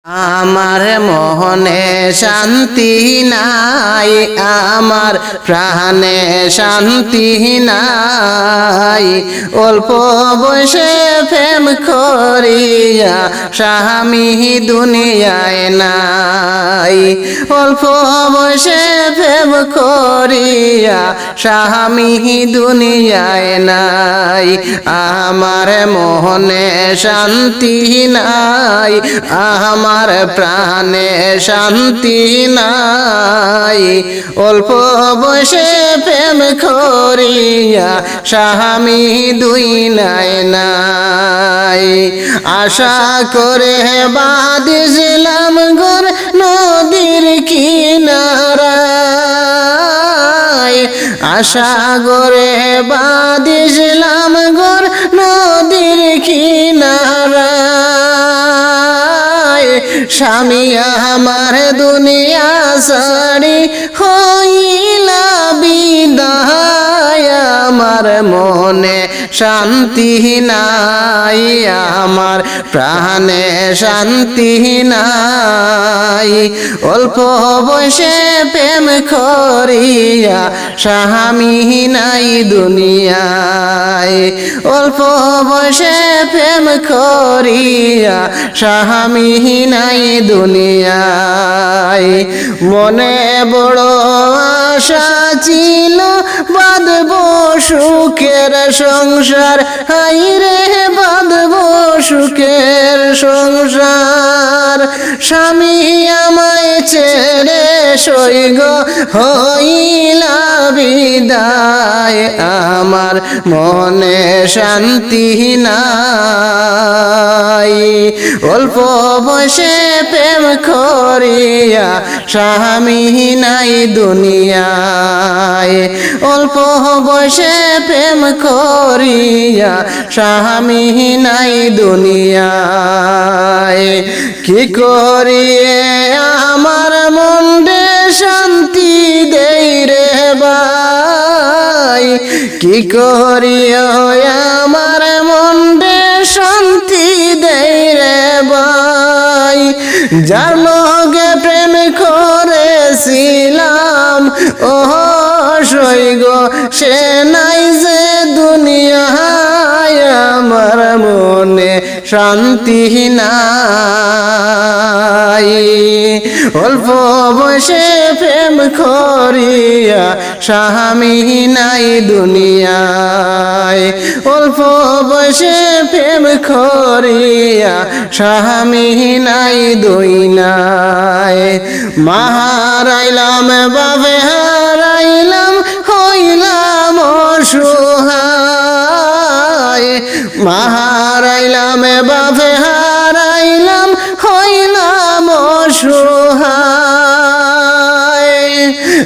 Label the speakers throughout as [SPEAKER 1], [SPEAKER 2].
[SPEAKER 1] আমার মোহনে শান্তি নাই, আমার প্রাণে শান্তি নাই। অল্প বয়সে প্রেম করিয়া স্বামী দুনিয়ায় নাই। অল্প বয়সে প্রেম করিয়া স্বামী দুনিয়ায় নাই। আমার মোহনে শান্তি নাই, আমার প্রাণে শান্তি নাই। অল্প বয়সে প্রেম করিয়া স্বামী দুই নাই। আশা করে বাঁধিছিলাম ঘর নদীর কিনারায়, আশা করে বাঁধিছিলাম ঘর নদীর কিনারায়। স্বামী আমার দুনিয়া ছাড়ি হইলা বিদায়। আমার মনে শান্তি নাই, আমার প্রাণে শান্তি নাই। অল্প বয়সে প্রেম করিয়া স্বামী নাই দুনিয়ায়। অল্প বয়সে প্রেম করিয়া স্বামী নাই দুনিয়ায়। মনে বড় আশা ছিল বাঁধব সুখের সংসার, হাইরে বাঁধব সুখের সংসার। স্বামী আমায় ছেড়ে সৈগ হইলা বিদায়। আমার মনে শান্তি নাই। অল্প বয়সে প্রেম করিয়া স্বামী নাই দুনিয়ায়। অল্প বয়সে প্রেম করিয়া স্বামী নাই দুনিয়ায়। কি করিয়ে আমার মনে শান্তি দেই রে ভাই, কি করিয়ে আমার মনে শান্তি দেই রে ভাই। যার লগে প্রেম করেছিলাম ও সৈগ সে নাই যে দুনিয়ায়। আমার মনে শান্তি নাই। অল্প বয়সে প্রেম করিয়া স্বামী নাই দুনিয়ায়। অল্প বয়সে প্রেম করিয়া স্বামী নাই দুনিয়ায়। মা হারাইলাম বাবে হারাইলাম হইলাম অসহায়। মা হারাইলাম বাবে হারাইলাম হইলাম অসহায়।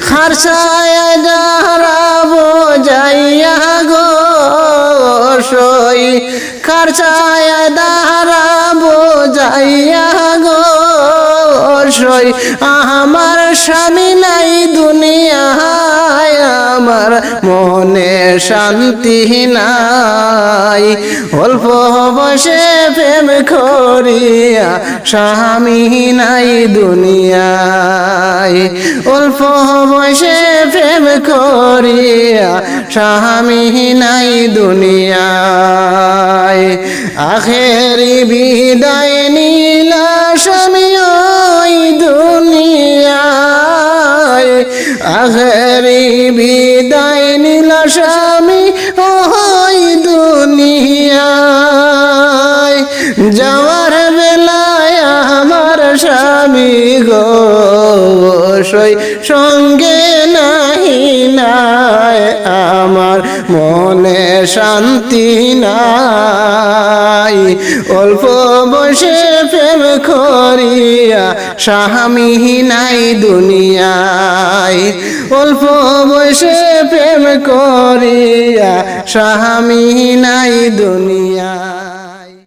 [SPEAKER 1] খারসায় দাঁড়াবো যাইয়া গো সই, খারসায় দাঁড়াবো যাইয়া গো সই। আমার স্বামী নাই দুনিয়ায়, আমার মনে শান্তি নাই। অল্প বয়সে প্রেম করিয়া স্বামী নাই দুনিয়ায়। অল্প বয়সে প্রেম করিয়া স্বামী নাই দুনিয়ায়। আখেরি বিদায় নিলা স্বামী ওই দুনিয়ায়। আখেরি বিদায় নিলা স্বামী ওই দুনিয়ায়। যাওয়ার বেলায় আমার স্বামী গো সই সঙ্গে নাহি নাই। আমার মনে শান্তি নাই। অল্প বয়সে প্রেম করিয়া স্বামী নাই দুনিয়ায়। অল্প বয়সে প্রেম করিয়া স্বামী নাই দুনিয়ায়।